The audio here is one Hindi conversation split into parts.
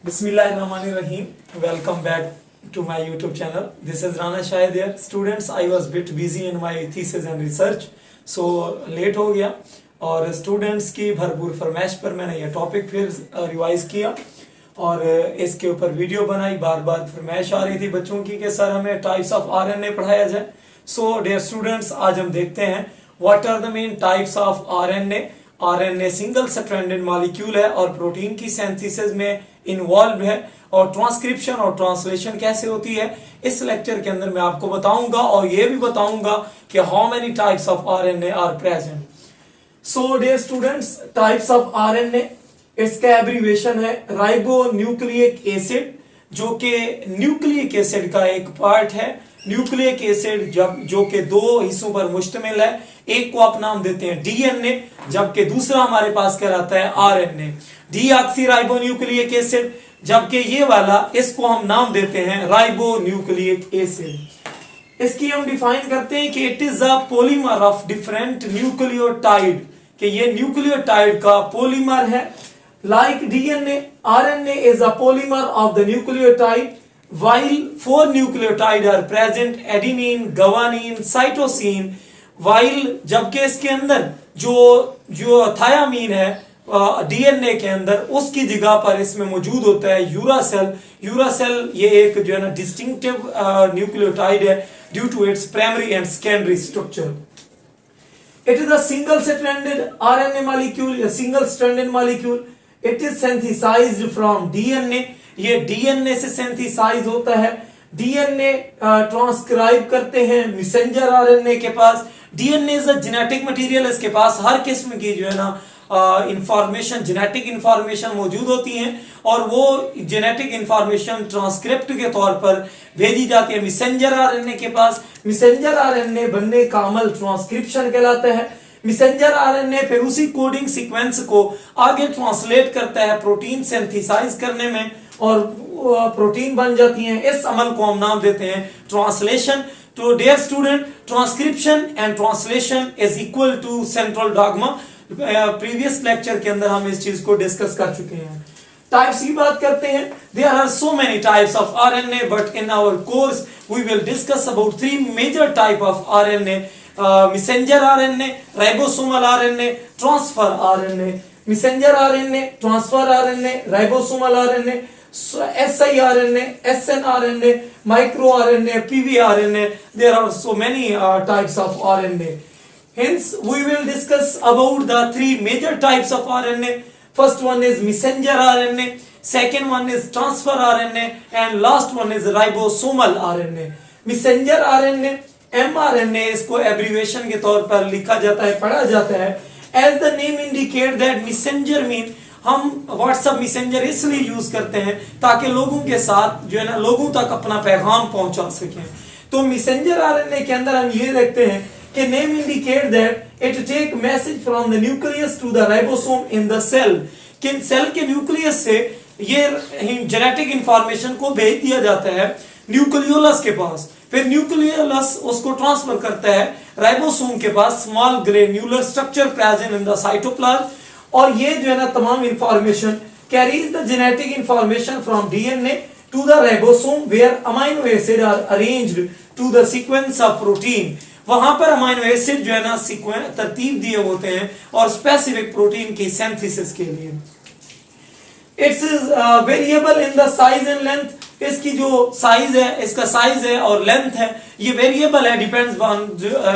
Bismillahirrahmanirrahim. Welcome back to my YouTube channel. This is Rana Shahid here. Students, I was bit busy in my thesis and research, so late हो गया और स्टूडेंट्स की भरपूर फरमाइश पर मैंने ये टॉपिक फिर रिवाइज किया और इसके ऊपर वीडियो बनाई। बार बार फरमाइश आ रही थी बच्चों की कि सर हमें टाइप्स ऑफ आरएनए पढ़ाया जाए। सो डियर स्टूडेंट्स, आज हम देखते हैं what are the main types of RNA. RNA single stranded molecule है और प्रोटीन की सिंथेसिस में इन्वॉल्व है और ट्रांसक्रिप्शन और ट्रांसलेशन कैसे होती है इस लेक्चर के अंदर मैं आपको बताऊंगा और ये भी बताऊंगा कि how many types of RNA are present. So dear students, types of RNA इसका एब्रीविएशन है राइबो न्यूक्लिक एसिड, जो कि न्यूक्लिक एसिड का एक पार्ट है। न्यूक्लिक एसिड जो कि दो हिस्सों पर मुश्तमिल है, एक को आप नाम देते हैं डीएनए जबकि दूसरा हमारे पास कहलाता है आरएनए, डीऑक्सी न्यूक्लिक एसिड, जबकि ये वाला इसको हम नाम देते हैं राइबो न्यूक्लिक एसिड। इसकी हम डिफाइन करते हैं कि it is a polymer of different nucleotide, कि ये न्यूक्लियोटाइड का पॉलीमर है। Like DNA, RNA is a polymer of the nucleotide, while four nucleotides are present: adenine, guanine, cytosine. While जबकि इसके अंदर जो थायामीन है डीएनए के अंदर, उसकी जगह पर इसमें मौजूद होता है यूरासेल। यूरासेल ये एक जो है ना डिस्टिंक्टिव न्यूक्लियोटाइड है due to its primary and secondary structure. It is a single-stranded RNA molecule, a single-stranded molecule. It is synthesized from DNA. ये DNA से synthesize होता है। DNA ट्रांसक्राइब करते हैं मैसेंजर RNA के पास। DNA is a genetic material, इसके पास हर किस्म की जो है ना इंफॉर्मेशन, जेनेटिक इंफॉर्मेशन मौजूद होती हैं और वो जेनेटिक इंफॉर्मेशन ट्रांसक्रिप्ट के तौर पर भेजी जाती है मैसेंजर आरएनए के पास। मैसेंजर आरएनए बनने का अमल ट्रांसक्रिप्शन कहलाता है। मैसेंजर आरएनए फिर उसी कोडिंग सीक्वेंस को आगे ट्रांसलेट करता है प्रोटीन सिंथेसाइज करने में और प्रोटीन बन जाती हैं। इस अमल को हम नाम देते हैं ट्रांसलेशन। तो dear student, transcription and translation is equal to central dogma. Previous lecture के अंदर हम इस चीज को डिस्कस कर चुके हैं। टाइप्स की बात करते हैं। There are so many types of RNA, but in our course we will discuss about three major type of RNA: messenger RNA, ribosomal RNA, transfer RNA. Messenger RNA, transfer RNA, ribosomal RNA, siRNA, snRNA, microRNA, pvRNA. There are so many types of RNA. Hence, we will discuss about the three major types of RNA. First one is messenger RNA, second one is transfer RNA, and last one is ribosomal RNA. Messenger RNA, mRNA इसको abbreviation के तौर पर लिखा जाता है, पढ़ा जाता है। As the name indicate that messenger mean, हम व्हाट्सएप मैसेंजर इसलिए यूज करते हैं ताकि लोगों के साथ जो है ना लोगों तक अपना पैगाम पहुंचा सकें। तो मैसेंजर आरएनए के अंदर हम ये देखते हैं कि name indicate that it take message from the nucleus to the ribosome in the cell, कि सेल के न्यूक्लियस से ये जेनेटिक इंफॉर्मेशन को भेज दिया जाता है न्यूक्लियोलस के पास। फिर न्यूक्लियोलस उसको ट्रांसफर करता है राइबोसोम के पास, small granular structure present in the cytoplasm, और ये जो है ना तमाम information carries the genetic information from DNA to the ribosome where amino acid are arranged to the sequence of protein. वहां पर अमाइनो एसिड जो है ना सीक्वेंस तरतीब दिए होते हैं और स्पेसिफिक प्रोटीन की सिंथेसिस के लिए। It's variable in the size and length. इसकी जो साइज है, इसका साइज है और लेंथ है, ये वेरिएबल है,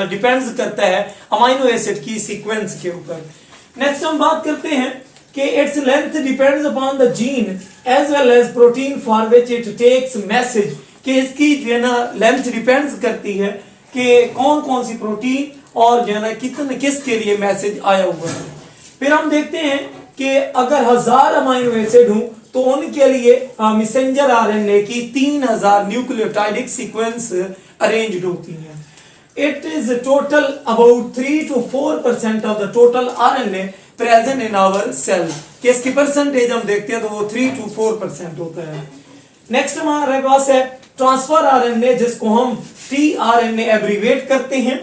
डिपेंड्स करता है अमाइनो एसिड की सीक्वेंस के ऊपर। नेक्स्ट हम बात करते हैं कि its length depends upon the gene as well as protein for which it takes message, कि इसकी जो है ना लेंथ डिपेंड्स करती है कि कौन कौन सी प्रोटीन और जो है ना कितने किसके लिए मैसेज आया हुआ है। फिर हम देखते हैं कि अगर 1000 अमाइनो एसिड हों तो उनके लिए मैसेंजर आरएनए की 3000 न्यूक्लियोटाइडिक सीक्वेंस अरेंज्ड होती हैं। It is total about 3 to 4% of the total RNA present in our cell. कि इसकी परसेंटेज हम देखते हैं तो वो 3 to 4% होता है। नेक्स्ट हमारे पास है ट्रांसफर आरएनए, जिसको हम tRNA एब्रीवेट करते हैं।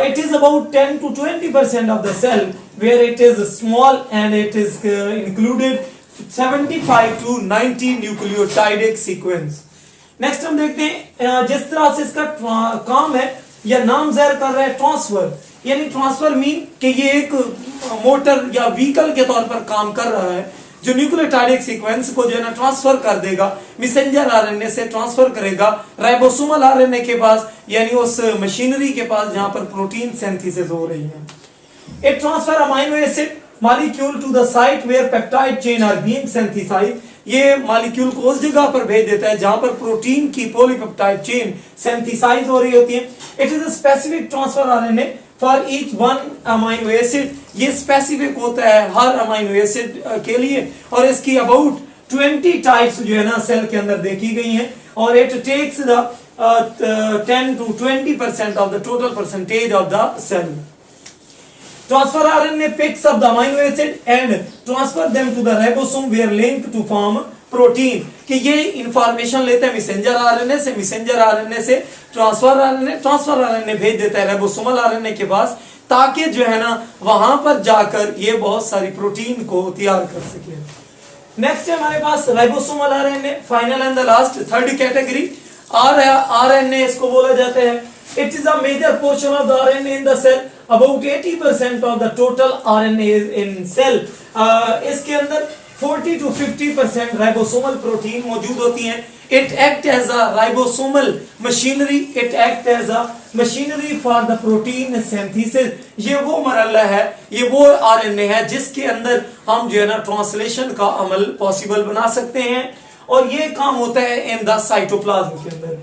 It is about 10 to 20% of the cell where it is small and it is included 75 to 90 nucleotidic sequence. Next हम देखते हैं जिस तरह से इसका काम है या नाम ज़ाहिर कर रहा है ट्रांसफर, यानी ट्रांसफर मीन कि ये एक मोटर या व्हीकल के तौर पर काम कर रहा है जो न्यूक्लियोटाइडिक सीक्वेंस को जो है ना ट्रांसफर कर देगा, मैसेंजर आरएनए से ट्रांसफर करेगा राइबोसोमल आरएनए के पास, यानी उस मशीनरी के पास जहां पर प्रोटीन सिंथेसिस हो रही है। It transfer amino acid molecule to the site where peptide chain are being synthesised. ये मॉलिक्यूल को उस जगह पर भेज देता है जहां पर प्रोटीन की पॉलीपेप्टाइड चेन सिंथेसाइज हो रही होती है। It is a specific transfer RNA for each one amino acid. ये स्पेसिफिक होता है हर अमीनो एसिड के लिए, और इसकी अबाउट 20 टाइप्स जो है ना सेल के अंदर देखी गई हैं, और it takes the 10 to 20% of the total percentage of the cell. Transfer RNA picks up the amino acid and transfer them to the ribosome where linked to form protein। कि ये इंफॉर्मेशन लेते हैं मैसेंजर आरएनए से, मैसेंजर आरएनए से ट्रांसफर आरएनए भेज देता है राइबोसोमल आरएनए के पास, ताकि जो है ना वहां पर जाकर ये बहुत सारी प्रोटीन को तैयार कर सके। नेक्स्ट है हमारे पास ribosomal RNA, final and the last third category RNA इसको बोला जाता है। It is a major portion of the RNA in the cell, about 80% of the total RNA is in cell। इसके अंदर 40 to 50% राइबोसोमल प्रोटीन मौजूद होती हैं। It act as a ribosomal machinery, it act as a machinery for the protein synthesis। ये वो मरहला है, ये वो RNA है जिसके अंदर हम जो है ना ट्रांसलेशन का अमल पॉसिबल बना सकते हैं, और ये काम होता है इन द साइटोप्लाज्म के अंदर।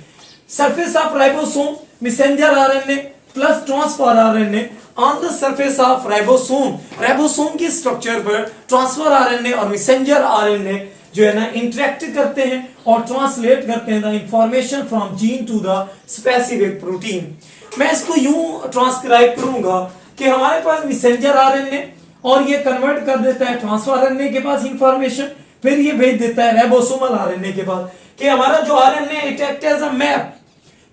Surface of ribosome messenger RNA plus transfer RNA on the surface of ribosome. Ribosome की स्ट्रक्चर पर ट्रांसफर आरएनए और मैसेंजर आरएनए जो है ना इंटरेक्ट करते हैं और ट्रांसलेट करते हैं the information from gene to the specific protein. मैं इसको यूं ट्रांसक्राइब करूंगा कि हमारे पास मैसेंजर आरएनए और ये कन्वर्ट कर देता है ट्रांसफर आरएनए के पास इंफॉर्मेशन, फिर ये भेज देता है राइबोसोमल आरएनए के पास। कि हमारा जो RNA it act as a map,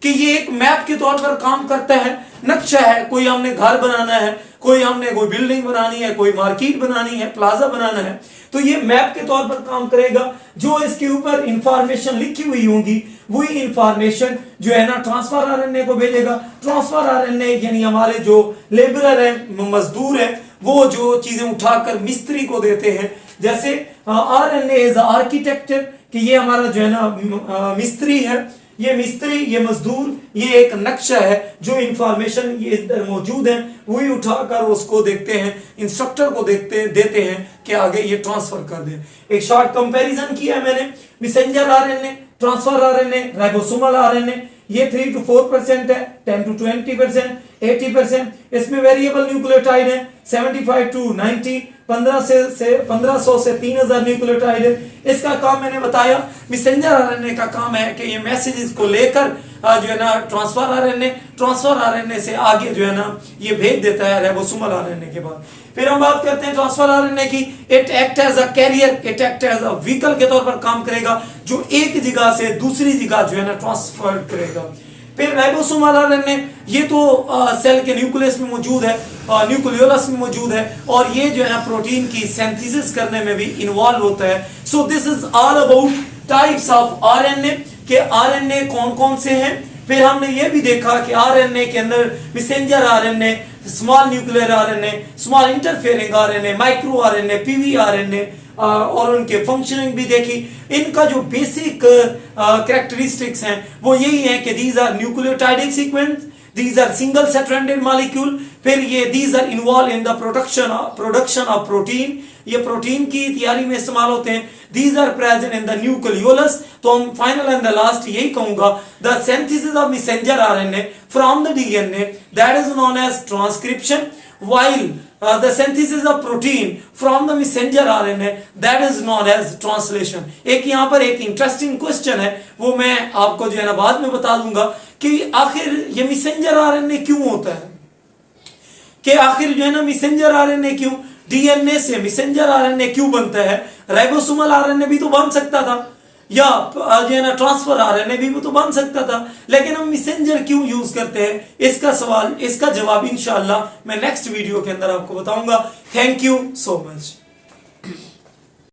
कि ये एक मैप के तौर पर काम करता है, नक्शा है। कोई हमने घर बनाना है, कोई हमने कोई बिल्डिंग बनानी है, कोई मार्केट बनानी है, प्लाजा बनाना है, तो ये मैप के तौर पर काम करेगा। जो इसके ऊपर इंफॉर्मेशन लिखी हुई होगी वही इंफॉर्मेशन जो है ना ट्रांसफर आरएनए को भेजेगा। ट्रांसफर आरएनए यानी हमारे जो लेबरर है, मजदूर है, वो जो चीजें उठाकर मिस्त्री को देते हैं। जैसे आरएनए इज आर्किटेक्चर, कि ये हमारा जो है ना मिस्त्री है, ये मिस्त्री, ये मजदूर, ये एक नक्शा है। जो इंफॉर्मेशन ये इधर मौजूद है वही उठाकर उसको देखते हैं, इंस्ट्रक्टर को देते हैं कि आगे ये ट्रांसफर कर दे। एक शॉर्ट कंपैरिजन किया है मैंने, messenger RNA, transfer RNA, ribosomal RNA, ये 3 to 4% है, 10 to 20%, 80%। इसमें वेरिएबल न्यूक्लियोटाइड है 75 to 90, 1500 से 3000 न्यूक्लियोटाइड है। इसका काम मैंने बताया। मैसेंजर आरएनए का काम है कि ये मैसेजेस को लेकर जो है ना ट्रांसफर आरएनए से आगे जो है ना ये भेज देता है राइबोसोमल आरएनए के बाद। फिर हम बात करते हैं ट्रांसफर आरएनए की। It act as a carrier, it act as a vehicle के तौर पर काम करेगा, जो एक जगह से दूसरी जगह जो है ना ट्रांसफर करेगा। फिर राइबोसोमल आरएनए ये तो सेल के न्यूक्लियस में मौजूद है, न्यूक्लियोलस में मौजूद है, और ये जो है ना प्रोटीन की सिंथेसिस करने में भी इन्वॉल्व होता है। So this is all about types of RNA, के आरएनए कौन कौन से हैं। फिर हमने ये भी देखा कि आरएनए के अंदर messenger RNA, small nuclear RNA, small interfering RNA, micro RNA, PV RNA, और उनके फंक्शनिंग भी देखी। इनका जो बेसिक कैरेक्टरिस्टिक्स हैं वो यही है कि these are nucleotidic sequence, these are single stranded molecule। फिर ये these are involved in the production of protein, ये प्रोटीन की तैयारी में इस्तेमाल होते हैं। these are present in the nucleolus। तो हम फाइनल एंड द लास्ट यही कहूंगा, the synthesis of messenger RNA from the DNA that is known as transcription, while the synthesis of protein from the messenger RNA that is known as translation। एक यहाँ पर एक इंटरेस्टिंग क्वेश्चन है, वो मैं आपको जो है ना बाद में बता दूंगा कि आखिर ये मैसेंजर आरएनए क्यों होता है, कि आखिर जो है ना मैसेंजर आरएनए क्यों, डीएनए से मैसेंजर आरएनए क्यों बनता है। राइबोसोमल आरएनए भी तो बन सकता था, या जो है ना ट्रांसफर आरएनए भी तो बन सकता था, लेकिन हम मैसेंजर क्यों यूज करते हैं, इसका जवाब इंशाअल्लाह मैं नेक्स्ट वीडियो के अंदर आपको बताऊंगा। Thank you so much.